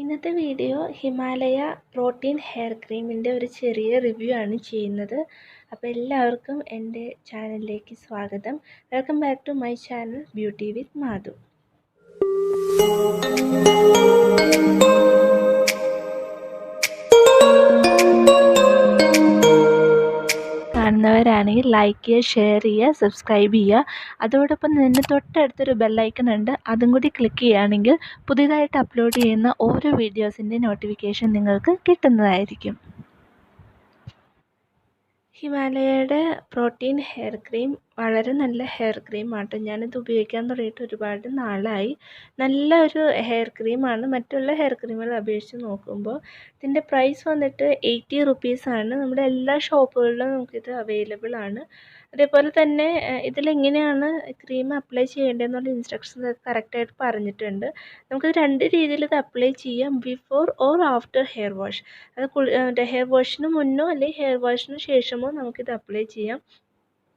ഇന്നത്തെ video Himalaya protein hair ക്രീമിൻ്റെ ഒരു ചെറിയ റിവ്യൂ ആണ് ചെയ്യുന്നത്. അപ്പോൾ എല്ലാവർക്കും എൻ്റെ ചാനലിലേക്ക് സ്വാഗതം. Welcome back to my channel beauty with Madhu. കാണുന്നവരാണെങ്കിൽ ലൈക്ക് ചെയ്യുക, ഷെയർ ചെയ്യുക, സബ്സ്ക്രൈബ് ചെയ്യുക. അതോടൊപ്പം തന്നെ തൊട്ടടുത്തൊരു ബെല്ലൈക്കൺ ഉണ്ട്, അതും കൂടി ക്ലിക്ക് ചെയ്യുകയാണെങ്കിൽ പുതിയതായിട്ട് അപ്ലോഡ് ചെയ്യുന്ന ഓരോ വീഡിയോസിൻ്റെ നോട്ടിഫിക്കേഷൻ നിങ്ങൾക്ക് കിട്ടുന്നതായിരിക്കും. ഹിമാലയയുടെ പ്രോട്ടീൻ ഹെയർ ക്രീം വളരെ നല്ല ഹെയർ ക്രീമാട്ടോ. ഞാനിത് ഉപയോഗിക്കാൻ തുടങ്ങിയിട്ട് ഒരുപാട് നാളായി. നല്ലൊരു ഹെയർ ക്രീമാണ്. മറ്റുള്ള ഹെയർ ക്രീമുകൾ അപേക്ഷിച്ച് നോക്കുമ്പോൾ ഇതിൻ്റെ പ്രൈസ് വന്നിട്ട് 80 റുപ്പീസാണ്. നമ്മുടെ എല്ലാ ഷോപ്പുകളിലും നമുക്കിത് അവൈലബിൾ ആണ്. അതേപോലെ തന്നെ ഇതിലെങ്ങനെയാണ് ക്രീം അപ്ലൈ ചെയ്യേണ്ടതെന്നുള്ള ഇൻസ്ട്രക്ഷൻസ് കറക്റ്റായിട്ട് പറഞ്ഞിട്ടുണ്ട്. നമുക്കിത് രണ്ട് രീതിയിൽ ഇത് അപ്ലൈ ചെയ്യാം, before or after hair wash. അത് ഹെയർ വാഷിന് മുന്നോ അല്ലെങ്കിൽ ഹെയർ വാഷിന് ശേഷമോ നമുക്കിത് അപ്ലൈ ചെയ്യാം.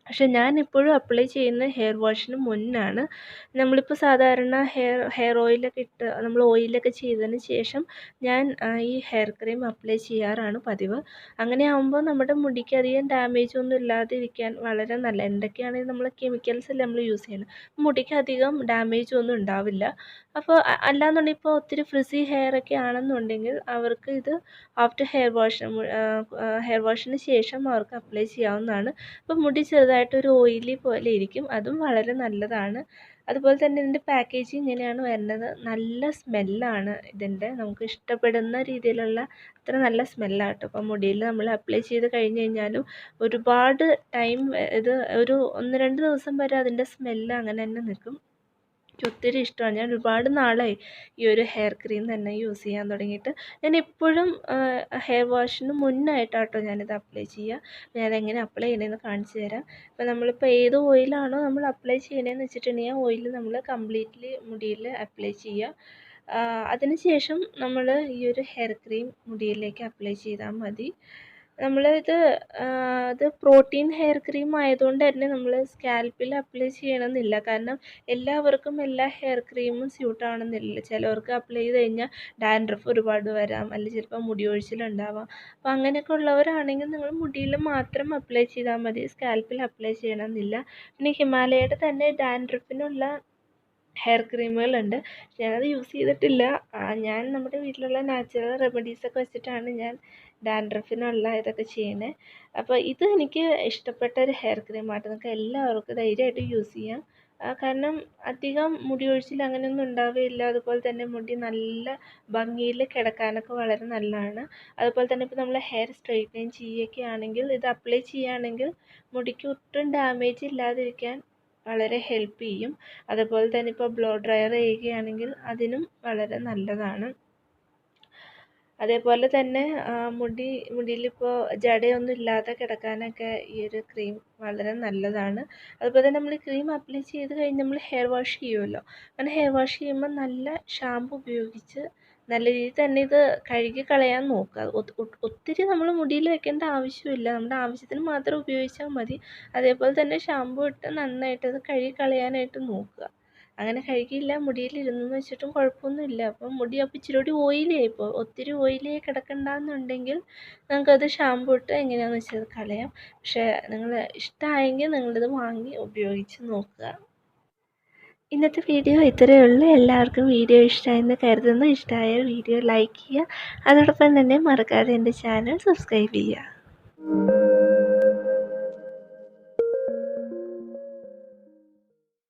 പക്ഷെ ഞാനിപ്പോഴും അപ്ലൈ ചെയ്യുന്നത് ഹെയർ വാഷിന് മുന്നാണ്. നമ്മളിപ്പോൾ സാധാരണ ഹെയർ ഓയിലൊക്കെ ഇട്ട് നമ്മൾ ഓയിലൊക്കെ ചെയ്തതിന് ശേഷം ഞാൻ ഈ ഹെയർ ക്രീം അപ്ലൈ ചെയ്യാറാണ് പതിവ്. അങ്ങനെ ആകുമ്പോൾ നമ്മുടെ മുടിക്ക് അധികം ഡാമേജ് ഒന്നും ഇല്ലാതിരിക്കാൻ വളരെ നല്ല. എന്തൊക്കെയാണെങ്കിലും നമ്മൾ കെമിക്കൽസ് അല്ലേ നമ്മൾ യൂസ് ചെയ്യുന്നത്, മുടിക്ക് അധികം ഡാമേജ് ഒന്നും ഉണ്ടാവില്ല. അപ്പോൾ അല്ലാന്നുണ്ടെങ്കിൽ ഇപ്പോൾ ഒത്തിരി ഫ്രിസി ഹെയർ ഒക്കെ ആണെന്നുണ്ടെങ്കിൽ അവർക്ക് ഇത് ആഫ്റ്റർ ഹെയർ വാഷിന് ശേഷം അവർക്ക് അപ്ലൈ ചെയ്യാവുന്നതാണ്. അപ്പോൾ മുടി ചെറുതായിട്ടൊരു ഓയിലി പോലെ ഇരിക്കും, അതും വളരെ നല്ലതാണ്. അതുപോലെ തന്നെ ഇതിൻ്റെ പാക്കേജിങ് ഇങ്ങനെയാണ് വരുന്നത്. നല്ല സ്മെല്ലാണ് ഇതിൻ്റെ, നമുക്ക് ഇഷ്ടപ്പെടുന്ന രീതിയിലുള്ള അത്ര നല്ല സ്മെല്ലാണ് കേട്ടോ. അപ്പോൾ മുടിയിൽ നമ്മൾ അപ്ലൈ ചെയ്ത് കഴിഞ്ഞ് കഴിഞ്ഞാലും ഒരുപാട് ടൈം, ഇത് ഒരു 1-2 ദിവസം വരെ അതിൻ്റെ സ്മെല്ല് അങ്ങനെ തന്നെ നിൽക്കും. ഒത്തിരി ഇഷ്ടമാണ്. ഞാൻ ഒരുപാട് നാളായി ഈ ഒരു ഹെയർ ക്രീം തന്നെ യൂസ് ചെയ്യാൻ തുടങ്ങിയിട്ട്. ഞാൻ എപ്പോഴും ഹെയർ വാഷിന് മുന്നായിട്ടാട്ടോ ഞാനിത് അപ്ലൈ ചെയ്യുക. ഞാനതെങ്ങനെ അപ്ലൈ ചെയ്യണമെന്ന് കാണിച്ചു തരാം. അപ്പോൾ നമ്മളിപ്പോൾ ഏത് ഓയിലാണോ നമ്മൾ അപ്ലൈ ചെയ്യണമെന്ന് വെച്ചിട്ടുണ്ടെങ്കിൽ ആ ഓയിൽ നമ്മൾ കംപ്ലീറ്റ്ലി മുടിയിൽ അപ്ലൈ ചെയ്യുക. അതിനുശേഷം നമ്മൾ ഈ ഒരു ഹെയർ ക്രീം മുടിയിലേക്ക് അപ്ലൈ ചെയ്താൽ മതി. അത് പ്രോട്ടീൻ ഹെയർ ക്രീം ആയതുകൊണ്ട് തന്നെ നമ്മൾ സ്കാൽപ്പിൽ അപ്ലൈ ചെയ്യണമെന്നില്ല. കാരണം എല്ലാവർക്കും എല്ലാ ഹെയർ ക്രീമും സ്യൂട്ട് ആവണമെന്നില്ല. ചിലവർക്ക് അപ്ലൈ ചെയ്ത് കഴിഞ്ഞാൽ ഡാൻഡ്രഫ് ഒരുപാട് വരാം, അല്ലെങ്കിൽ ചിലപ്പോൾ മുടി കൊഴിച്ചിലുണ്ടാവാം. അപ്പോൾ അങ്ങനെയൊക്കെ ഉള്ളവരാണെങ്കിൽ നിങ്ങൾ മുടിയിൽ മാത്രം അപ്ലൈ ചെയ്താൽ മതി, സ്കാൽപ്പിൽ അപ്ലൈ ചെയ്യണമെന്നില്ല. പിന്നെ ഹിമാലയയുടെ തന്നെ ഡാൻഡ്രഫിനുള്ള ഹെയർ ക്രീമുകളുണ്ട്. ഞാനത് യൂസ് ചെയ്തിട്ടില്ല. ഞാൻ നമ്മുടെ വീട്ടിലുള്ള നാച്ചുറൽ റെമഡീസൊക്കെ വെച്ചിട്ടാണ് ഞാൻ ഡാൻഡ്രഫിനുള്ള ഇതൊക്കെ ചെയ്യുന്നത്. അപ്പോൾ ഇത് എനിക്ക് ഇഷ്ടപ്പെട്ട ഒരു ഹെയർ ക്രീമായിട്ട് നിങ്ങൾക്ക് എല്ലാവർക്കും ധൈര്യമായിട്ട് യൂസ് ചെയ്യാം. കാരണം അധികം മുടി ഒഴിച്ചിൽ അങ്ങനെയൊന്നും ഉണ്ടാവുകയില്ല. അതുപോലെ തന്നെ മുടി നല്ല ഭംഗിയിൽ കിടക്കാനൊക്കെ വളരെ നല്ലതാണ്. അതുപോലെ തന്നെ ഇപ്പോൾ നമ്മൾ ഹെയർ സ്ട്രെയിറ്റനിങ് ചെയ്യുകയൊക്കെ ആണെങ്കിൽ ഇത് അപ്ലൈ ചെയ്യുകയാണെങ്കിൽ മുടിക്ക് ഒട്ടും ഡാമേജ് ഇല്ലാതിരിക്കാൻ വളരെ ഹെൽപ്പ് ചെയ്യും. അതുപോലെ തന്നെ ഇപ്പോൾ ബ്ലോ ഡ്രയർ ചെയ്യുകയാണെങ്കിൽ അതിനും വളരെ നല്ലതാണ്. അതേപോലെ തന്നെ മുടിയിലിപ്പോൾ ജടയൊന്നും ഇല്ലാതെ കിടക്കാനൊക്കെ ഈ ഒരു ക്രീം വളരെ നല്ലതാണ്. അതുപോലെ തന്നെ നമ്മൾ ക്രീം അപ്ലൈ ചെയ്ത് കഴിഞ്ഞ് നമ്മൾ ഹെയർ വാഷ് ചെയ്യുമല്ലോ, അങ്ങനെ ഹെയർ വാഷ് ചെയ്യുമ്പോൾ നല്ല ഷാമ്പു ഉപയോഗിച്ച് നല്ല രീതിയിൽ തന്നെ ഇത് കഴുകി കളയാൻ നോക്കുക. ഒത്തിരി നമ്മൾ മുടിയിൽ വെക്കേണ്ട ആവശ്യമില്ല, നമ്മുടെ ആവശ്യത്തിന് മാത്രം ഉപയോഗിച്ചാൽ മതി. അതേപോലെ തന്നെ ഷാമ്പു ഇട്ട് നന്നായിട്ട് അത് കഴുകി കളയാനായിട്ട് നോക്കുക. അങ്ങനെ കഴുകിയില്ല മുടിയിലിരുന്നെന്ന് വെച്ചിട്ടും കുഴപ്പമൊന്നുമില്ല. അപ്പം മുടി അപ്പോൾ ഇച്ചിരി കൂടി ഓയിലി ആയിപ്പോൾ, ഒത്തിരി ഓയിലി കിടക്കണ്ടെന്നുണ്ടെങ്കിൽ നമുക്കത് ഷാമ്പു ഇട്ട് എങ്ങനെയാണെന്ന് വെച്ചാൽ കളയാം. പക്ഷേ നിങ്ങൾ ഇഷ്ടമായെങ്കിൽ നിങ്ങളിത് വാങ്ങി ഉപയോഗിച്ച് നോക്കുക. ഇന്നത്തെ വീഡിയോ ഇത്രയേ ഉള്ളൂ. എല്ലാവർക്കും വീഡിയോ ഇഷ്ടമായെന്ന് കരുതുന്നു. ഇഷ്ടമായ വീഡിയോ ലൈക്ക് ചെയ്യുക. അതോടൊപ്പം തന്നെ മറക്കാതെ എൻ്റെ ചാനൽ സബ്സ്ക്രൈബ് ചെയ്യുക.